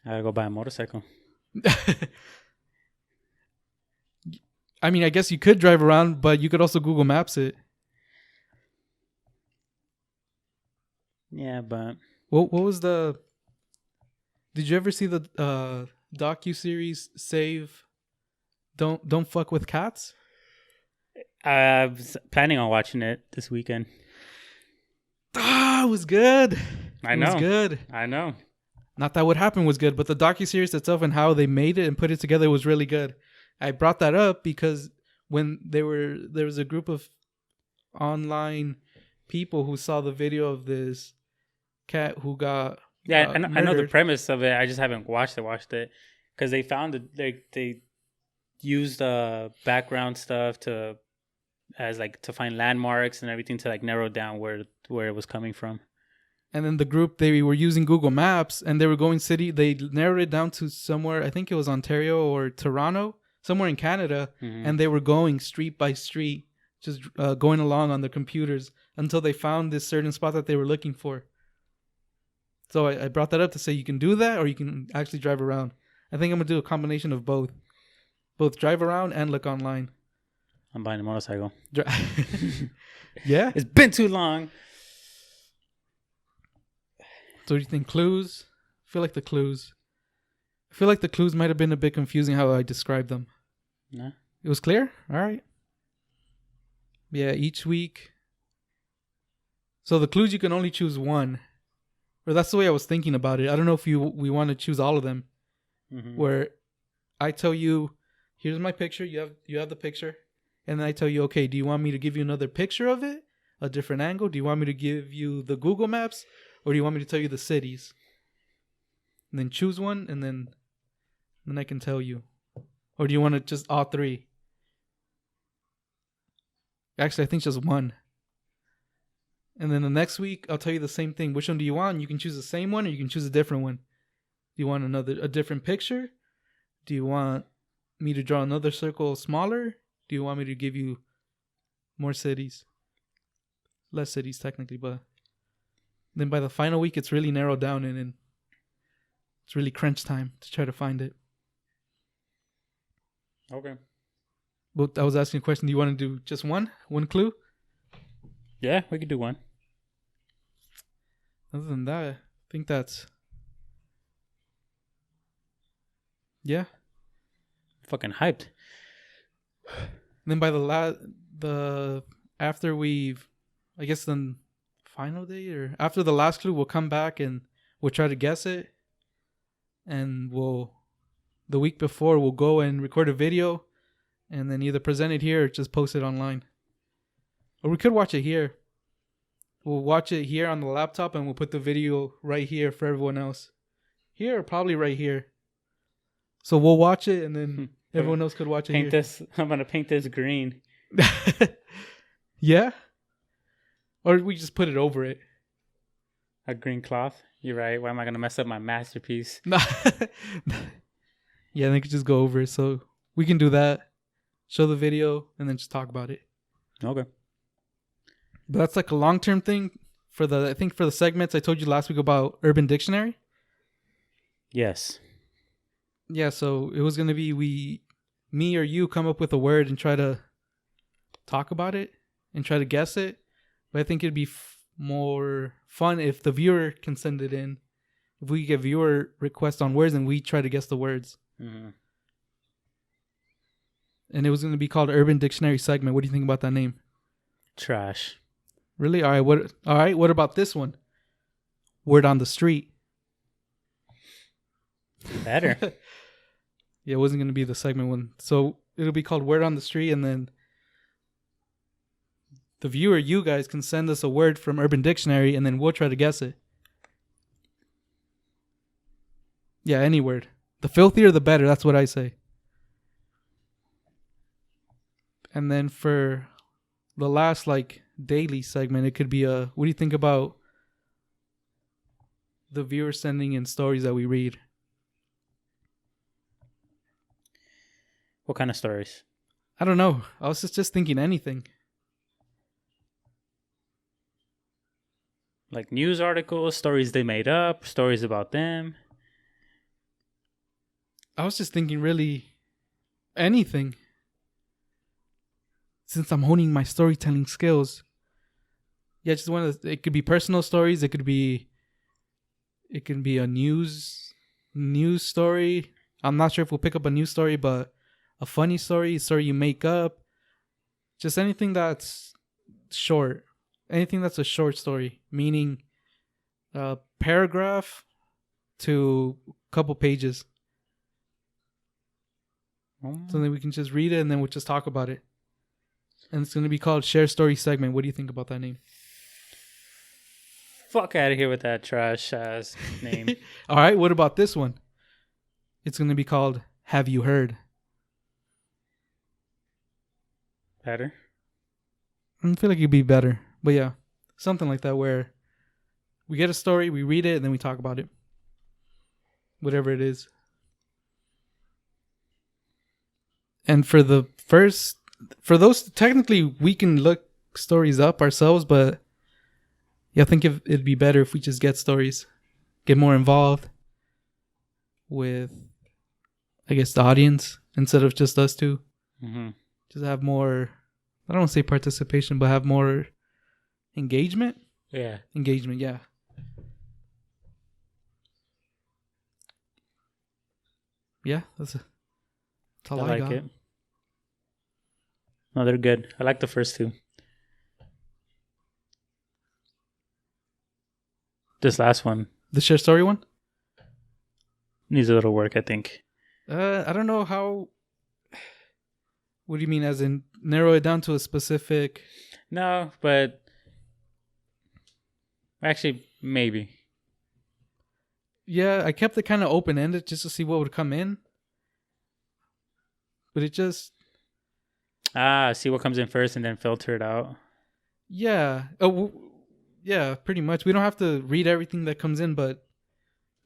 [SPEAKER 2] I gotta go buy a motorcycle.
[SPEAKER 1] I mean, I guess you could drive around, but you could also Google Maps it.
[SPEAKER 2] Yeah, but
[SPEAKER 1] What was the? Did you ever see the docu-series Save? Don't fuck with cats.
[SPEAKER 2] I was planning on watching it this weekend.
[SPEAKER 1] Ah, it was good.
[SPEAKER 2] I know.
[SPEAKER 1] It was good.
[SPEAKER 2] I know.
[SPEAKER 1] Not that what happened was good, but the docuseries itself and how they made it and put it together was really good. I brought that up because when there was a group of online people who saw the video of this cat who got
[SPEAKER 2] I know the
[SPEAKER 1] murdered.
[SPEAKER 2] premise of it. I just haven't watched it because they found it. They used background stuff to find landmarks and everything to like narrow down where it was coming from.
[SPEAKER 1] And then the group, they were using Google Maps and they were going city. They narrowed it down to somewhere, I think it was Ontario or Toronto, somewhere in Canada.
[SPEAKER 2] Mm-hmm.
[SPEAKER 1] And they were going street by street, just going along on their computers until they found this certain spot that they were looking for. So I brought that up to say you can do that or you can actually drive around. I think I'm going to do a combination of both. Both drive around and look online.
[SPEAKER 2] I'm buying a motorcycle.
[SPEAKER 1] Yeah?
[SPEAKER 2] It's been too long.
[SPEAKER 1] So do you think clues? I feel like the clues might have been a bit confusing how I described them.
[SPEAKER 2] No.
[SPEAKER 1] It was clear? All right. Yeah, each week. So the clues, you can only choose one. Or that's the way I was thinking about it. I don't know if we want to choose all of them.
[SPEAKER 2] Mm-hmm.
[SPEAKER 1] Where I tell you, here's my picture. You have the picture. And then I tell you, okay, do you want me to give you another picture of it? A different angle? Do you want me to give you the Google Maps? Or do you want me to tell you the cities? And then choose one, and then I can tell you. Or do you want to just all 3? Actually, I think just one. And then the next week, I'll tell you the same thing. Which one do you want? You can choose the same one, or you can choose a different one. Do you want a different picture? Do you want me to draw another circle smaller? Do you want me to give you more cities? Less cities, technically, but then by the final week, it's really narrowed down and it's really crunch time to try to find it.
[SPEAKER 2] Okay.
[SPEAKER 1] But I was asking a question. Do you want to do just one clue?
[SPEAKER 2] Yeah, we could do one.
[SPEAKER 1] Other than that, I think that's yeah.
[SPEAKER 2] Fucking hyped.
[SPEAKER 1] And then by the after we've, I guess the final day or after the last clue, we'll come back and we'll try to guess it, and the week before we'll go and record a video, and then either present it here or just post it online, or we could watch it here. We'll watch it here on the laptop and we'll put the video right here for everyone else. Here or probably right here. So we'll watch it and then everyone else could watch it
[SPEAKER 2] Paint
[SPEAKER 1] here.
[SPEAKER 2] this. I'm gonna paint this green.
[SPEAKER 1] Yeah? Or we just put it over it.
[SPEAKER 2] A green cloth. You're right. Why am I gonna mess up my masterpiece?
[SPEAKER 1] Yeah, they could just go over it. So we can do that. Show the video and then just talk about it.
[SPEAKER 2] Okay.
[SPEAKER 1] But that's like a long-term thing I think for the segments I told you last week about Urban Dictionary.
[SPEAKER 2] Yes.
[SPEAKER 1] Yeah, so it was going to be me or you come up with a word and try to talk about it and try to guess it. But I think it'd be more fun if the viewer can send it in. If we get viewer requests on words and we try to guess the words.
[SPEAKER 2] Mm-hmm.
[SPEAKER 1] And it was going to be called Urban Dictionary segment. What do you think about that name? Trash. Really? All right. What about this one? Word on the street.
[SPEAKER 2] Better.
[SPEAKER 1] Yeah, it wasn't going to be the segment one. So it'll be called Word on the Street, and then the viewer, you guys, can send us a word from Urban Dictionary, and then we'll try to guess it. Yeah, any word. The filthier, the better. That's what I say. And then for the last, daily segment, it could be what do you think about the viewer sending in stories that we read?
[SPEAKER 2] What kind of stories?
[SPEAKER 1] I don't know. I was just thinking anything.
[SPEAKER 2] Like news articles, stories they made up, stories about them.
[SPEAKER 1] I was just thinking really anything. Since I'm honing my storytelling skills. Yeah, just it could be personal stories. It could be a news story. I'm not sure if we'll pick up a news story, but a funny story, a story you make up. Just anything that's short. Anything that's a short story, meaning a paragraph to a couple pages. So then we can just read it and then we'll just talk about it. And it's going to be called Share Story Segment. What do you think about that name?
[SPEAKER 2] Fuck out of here with that trash ass name.
[SPEAKER 1] All right, what about this one? It's going to be called Have You Heard?
[SPEAKER 2] Better?
[SPEAKER 1] I feel like it'd be better. But yeah, something like that where we get a story, we read it, and then we talk about it. Whatever it is. And for those, technically, we can look stories up ourselves, but yeah, I think it'd be better if we just get stories, get more involved with, I guess, the audience instead of just us two.
[SPEAKER 2] Mm-hmm.
[SPEAKER 1] Just have more, I don't want to say participation, but have more engagement.
[SPEAKER 2] Yeah.
[SPEAKER 1] Engagement, yeah. Yeah, that's all I got.
[SPEAKER 2] It. No, they're good. I like the first two. This last one.
[SPEAKER 1] The share story one?
[SPEAKER 2] Needs a little work, I think.
[SPEAKER 1] I don't know how. What do you mean, as in narrow it down to a specific?
[SPEAKER 2] No, but actually, maybe.
[SPEAKER 1] Yeah, I kept it kind of open-ended just to see what would come in. But it just...
[SPEAKER 2] see what comes in first and then filter it out.
[SPEAKER 1] Yeah. Yeah, pretty much. We don't have to read everything that comes in, but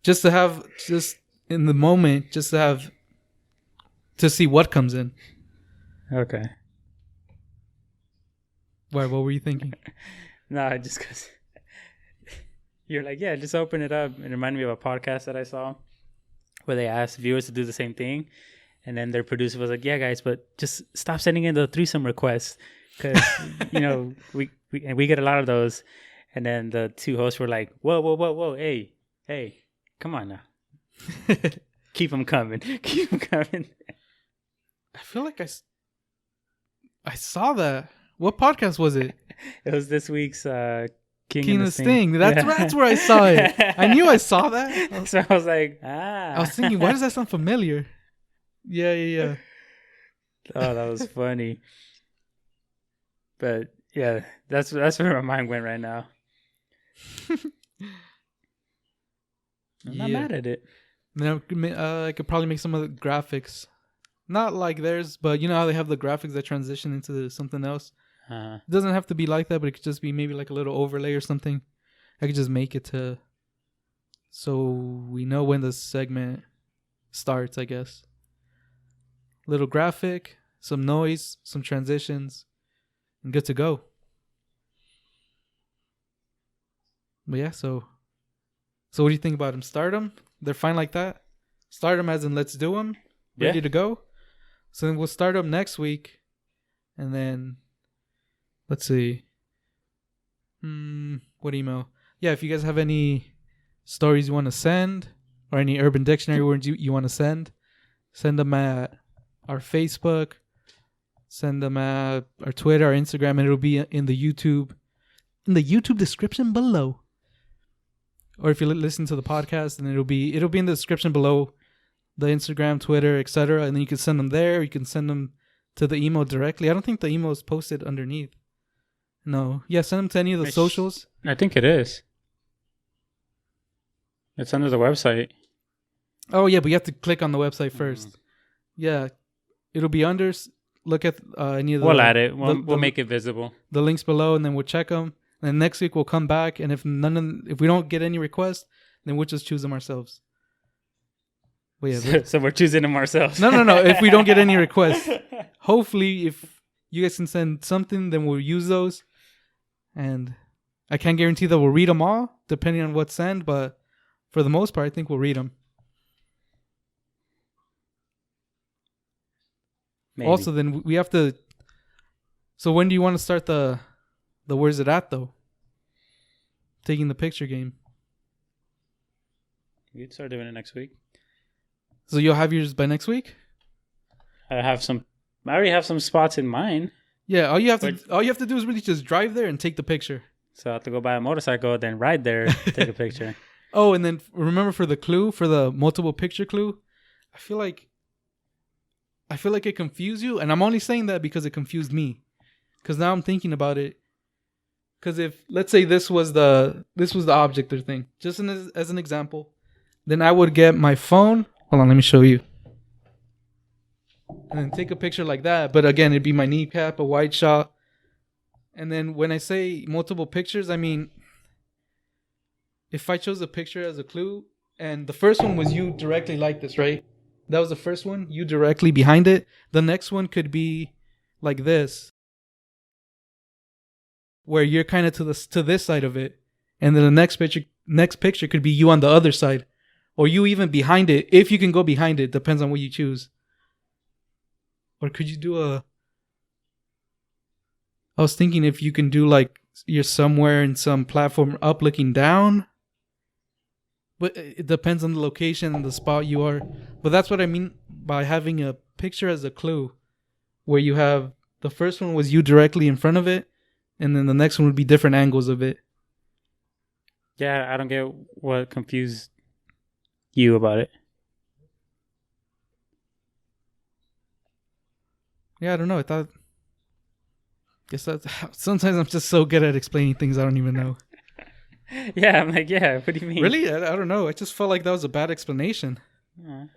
[SPEAKER 1] just to have, just in the moment, just to have, to see what comes in.
[SPEAKER 2] Okay.
[SPEAKER 1] Why? What were you thinking?
[SPEAKER 2] No, just because you're like, yeah, just open it up. It reminded me of a podcast that I saw where they asked viewers to do the same thing. And then their producer was like, yeah, guys, but just stop sending in the threesome requests. because we get a lot of those, and then the two hosts were like, whoa, hey, come on now, keep them coming, keep them coming.
[SPEAKER 1] I feel like I saw that. What podcast was it?
[SPEAKER 2] It was this week's
[SPEAKER 1] King of the Sting. That's where I saw it. I knew I saw that.
[SPEAKER 2] So I was like, I
[SPEAKER 1] was thinking, why does that sound familiar? Yeah.
[SPEAKER 2] Oh, that was funny. But yeah, that's where my mind went right now. I'm not mad at it.
[SPEAKER 1] Then I could probably make some of the graphics, not like theirs, but you know how they have the graphics that transition into something else. It doesn't have to be like that, but it could just be maybe like a little overlay or something. I could just make it so we know when the segment starts, I guess. Little graphic, some noise, some transitions, and good to go. But yeah, so what do you think about them? Start them? They're fine like that? Start them as in let's do them? Ready to go? So then we'll start them next week. And then, let's see. What email? Yeah, if you guys have any stories you want to send or any Urban Dictionary words you want to send them at our Facebook, send them at our Twitter, our Instagram, and it'll be in the YouTube description below. Or if you listen to the podcast, then it'll be in the description below, the Instagram, Twitter, etc. And then you can send them there. You can send them to the email directly. I don't think the email is posted underneath. No. Yeah, send them to any of the socials.
[SPEAKER 2] I think it is. It's under the website.
[SPEAKER 1] Oh, yeah, but you have to click on the website first. Yeah. It'll be under. Look at any of the...
[SPEAKER 2] We'll add it. We'll make it visible.
[SPEAKER 1] The links below, and then we'll check them. And next week we'll come back, and if we don't get any requests, then we'll just choose them ourselves. Well, yeah,
[SPEAKER 2] so we're choosing them ourselves.
[SPEAKER 1] No. If we don't get any requests, hopefully, if you guys can send something, then we'll use those. And I can't guarantee that we'll read them all, depending on what's sent, but for the most part, I think we'll read them. Maybe. Also, then we have to. So when do you want to start the where's it at though? Taking the picture game.
[SPEAKER 2] We could start doing it next week.
[SPEAKER 1] So you'll have yours by next week?
[SPEAKER 2] I already have some spots in mind.
[SPEAKER 1] Yeah, all you have to do is really just drive there and take the picture.
[SPEAKER 2] So I have to go buy a motorcycle, then ride there, take a picture.
[SPEAKER 1] Oh, and then remember for the multiple picture clue, I feel like it confused you, and I'm only saying that because it confused me. Because now I'm thinking about it. Because if, let's say this was the object or thing, just as an example, then I would get my phone. Hold on, let me show you. And then take a picture like that. But again, it'd be my kneecap, a wide shot. And then when I say multiple pictures, I mean, if I chose a picture as a clue, and the first one was you directly like this, right? That was the first one, you directly behind it. The next one could be like this, where you're kind of to this side of it, and then the next picture could be you on the other side, or you even behind it. If you can go behind it, depends on what you choose. Or could you do I was thinking if you can do like you're somewhere in some platform up looking down, but it depends on the location and the spot you are. But that's what I mean by having a picture as a clue, where you have the first one was you directly in front of it, and then the next one would be different angles of it.
[SPEAKER 2] Yeah, I don't get what confused you about it.
[SPEAKER 1] Yeah, I don't know. Guess that sometimes I'm just so good at explaining things I don't even know.
[SPEAKER 2] Yeah, I'm like, yeah, what do you mean?
[SPEAKER 1] Really? I don't know. I just felt like that was a bad explanation.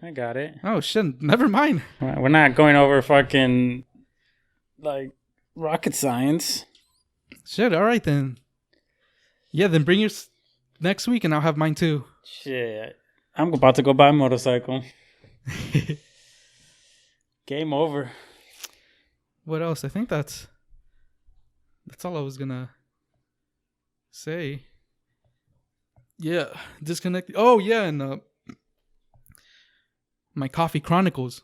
[SPEAKER 2] I got it.
[SPEAKER 1] Oh, shit. Never mind.
[SPEAKER 2] We're not going over fucking, like, rocket science.
[SPEAKER 1] Shit, all right then. Yeah, then bring yours next week and I'll have mine too.
[SPEAKER 2] Shit. I'm about to go buy a motorcycle. Game over.
[SPEAKER 1] What else? I think that's all I was gonna say. Yeah, disconnect. Oh yeah, and my Coffee Chronicles.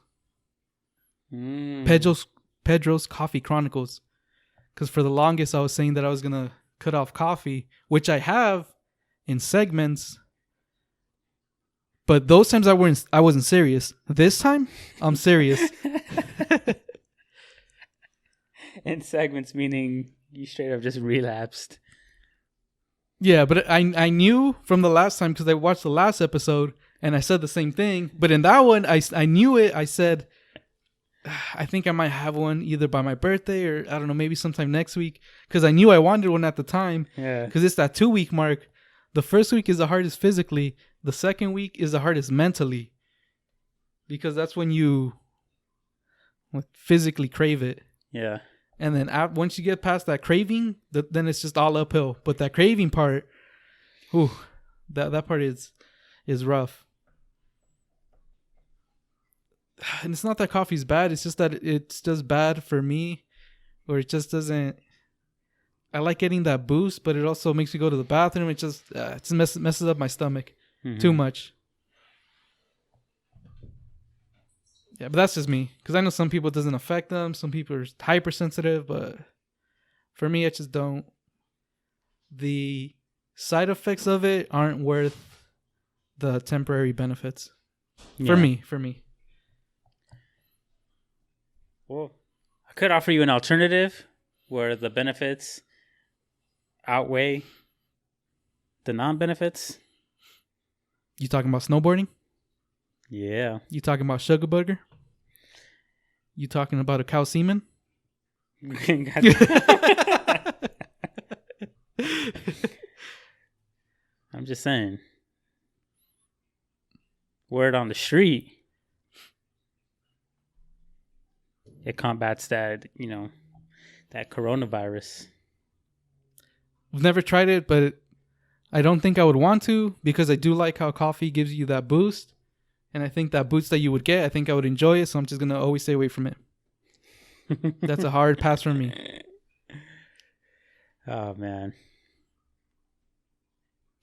[SPEAKER 1] Pedro's Coffee Chronicles. Because for the longest, I was saying that I was gonna cut off coffee, which I have in segments. But those times I wasn't serious. This time, I'm serious.
[SPEAKER 2] In segments, meaning you straight up just relapsed.
[SPEAKER 1] Yeah, but I knew from the last time because I watched the last episode and I said the same thing. But in that one, I knew it. I said, I think I might have one either by my birthday or I don't know, maybe sometime next week. Because I knew I wanted one at the time.
[SPEAKER 2] Yeah.
[SPEAKER 1] Because it's that 2-week mark. The first week is the hardest physically. The second week is the hardest mentally. Because that's when you physically crave it.
[SPEAKER 2] Yeah.
[SPEAKER 1] And then once you get past that craving, then it's just all uphill. But that craving part, that part is rough. And it's not that coffee's bad. It's just that it's just bad for me. Or it just doesn't... I like getting that boost, but it also makes me go to the bathroom. It just messes up my stomach too much. Yeah, but that's just me. Because I know some people it doesn't affect them. Some people are hypersensitive. But for me, I just don't. The side effects of it aren't worth the temporary benefits. For me.
[SPEAKER 2] Well, I could offer you an alternative where the benefits outweigh the non-benefits.
[SPEAKER 1] You talking about snowboarding?
[SPEAKER 2] Yeah.
[SPEAKER 1] You talking about sugar burger? You talking about a cow semen?
[SPEAKER 2] I'm just saying. Word on the street. It combats that, that coronavirus.
[SPEAKER 1] I've never tried it, but I don't think I would want to because I do like how coffee gives you that boost. And I think that boost that you would get, I think I would enjoy it. So I'm just going to always stay away from it. That's a hard pass for me.
[SPEAKER 2] Oh, man.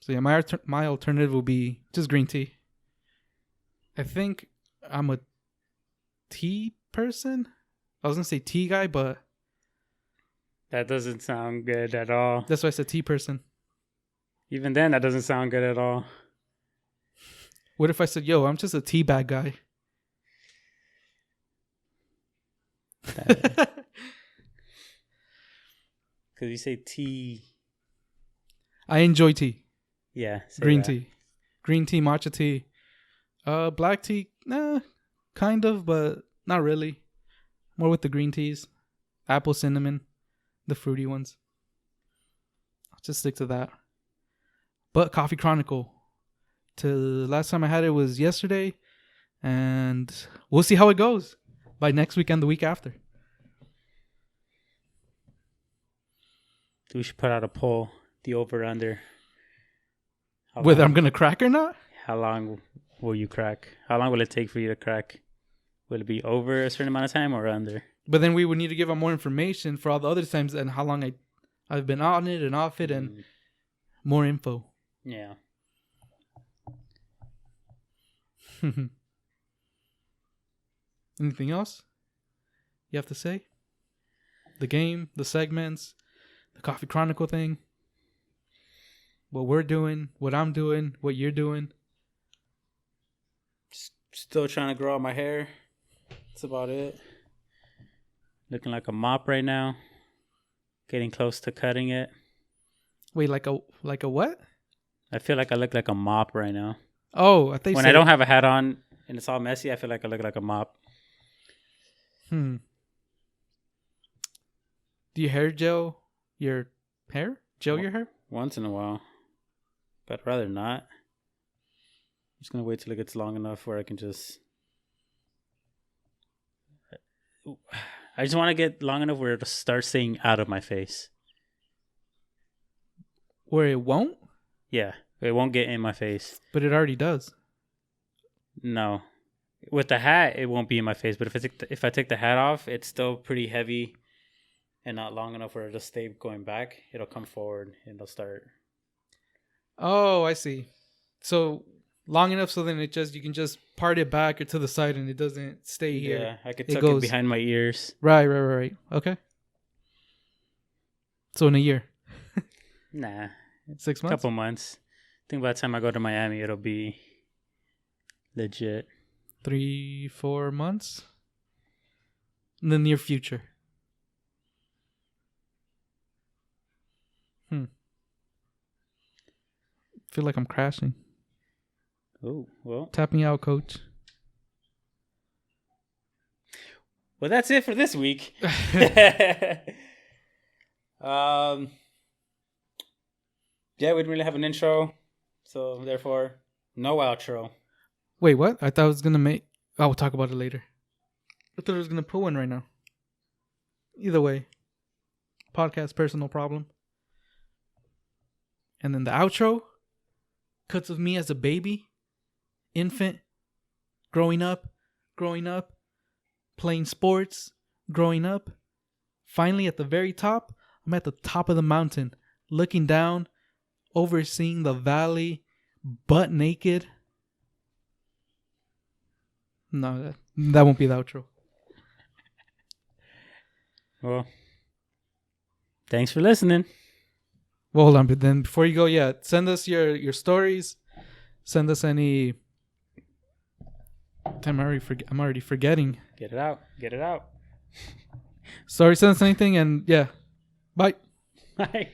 [SPEAKER 1] So yeah, my alternative will be just green tea. I think I'm a tea person. I was going to say tea guy, but...
[SPEAKER 2] That doesn't sound good at all.
[SPEAKER 1] That's why I said tea person.
[SPEAKER 2] Even then, that doesn't sound good at all.
[SPEAKER 1] What if I said, yo, I'm just a tea bag guy?
[SPEAKER 2] Because you say tea.
[SPEAKER 1] I enjoy tea.
[SPEAKER 2] Yeah.
[SPEAKER 1] Green tea. Green tea, matcha tea. Black tea, kind of, but not really. More with the green teas. Apple cinnamon. The fruity ones. I'll just stick to that. But Coffee Chronicle. The last time I had it was yesterday. And we'll see how it goes by next week and the week after.
[SPEAKER 2] We should put out a poll. The over-under.
[SPEAKER 1] Whether I'm going to crack or not?
[SPEAKER 2] How long will you crack? How long will it take for you to crack? Will it be over a certain amount of time or under?
[SPEAKER 1] But then we would need to give out more information for all the other times and how long I've been on it and off it and more info.
[SPEAKER 2] Yeah.
[SPEAKER 1] Anything else you have to say? The game, the segments, the Coffee Chronicle thing, what we're doing, what I'm doing, what you're doing.
[SPEAKER 2] Still trying to grow out my hair. That's about it. Looking like a mop right now. Getting close to cutting it.
[SPEAKER 1] Wait, like a what?
[SPEAKER 2] I feel like I look like a mop right now.
[SPEAKER 1] Oh, I think
[SPEAKER 2] when I don't have a hat on and it's all messy, I feel like I look like a mop.
[SPEAKER 1] Do you hair gel your hair? Gel your hair?
[SPEAKER 2] Once in a while. But I'd rather not. I'm just going to wait till it gets long enough where I can just... I just want to get long enough where it'll start staying out of my face.
[SPEAKER 1] Where it won't?
[SPEAKER 2] Yeah. It won't get in my face.
[SPEAKER 1] But it already does.
[SPEAKER 2] No. With the hat, it won't be in my face. But if I take the hat off, it's still pretty heavy and not long enough where it'll stay going back. It'll come forward and it'll start.
[SPEAKER 1] Oh, I see. So long enough so then you can just part it back or to the side and it doesn't stay here.
[SPEAKER 2] Yeah, I could tuck it behind my ears.
[SPEAKER 1] Right. Okay. So in a year,
[SPEAKER 2] Nah,
[SPEAKER 1] 6
[SPEAKER 2] a
[SPEAKER 1] months.
[SPEAKER 2] couple months. I think by the time I go to Miami, it'll be legit.
[SPEAKER 1] 3-4 months. In the near future. Feel like I'm crashing.
[SPEAKER 2] Oh, well.
[SPEAKER 1] Tap me out, coach.
[SPEAKER 2] Well, that's it for this week. Yeah, we didn't really have an intro, so therefore, no outro.
[SPEAKER 1] Wait, what? I thought I was gonna make. Oh, we'll talk about it later. I thought I was gonna put one right now. Either way, podcast personal problem. And then the outro cuts of me as a baby, infant, growing up, playing sports, growing up. Finally, at the very top, I'm at the top of the mountain, looking down, overseeing the valley, butt naked. No, that won't be the outro.
[SPEAKER 2] Well, thanks for listening.
[SPEAKER 1] Well, hold on, but then before you go, yeah, send us your stories. Send us any. Damn, I'm already forgetting.
[SPEAKER 2] Get it out.
[SPEAKER 1] Sorry, send us anything, and yeah, bye.
[SPEAKER 2] Bye.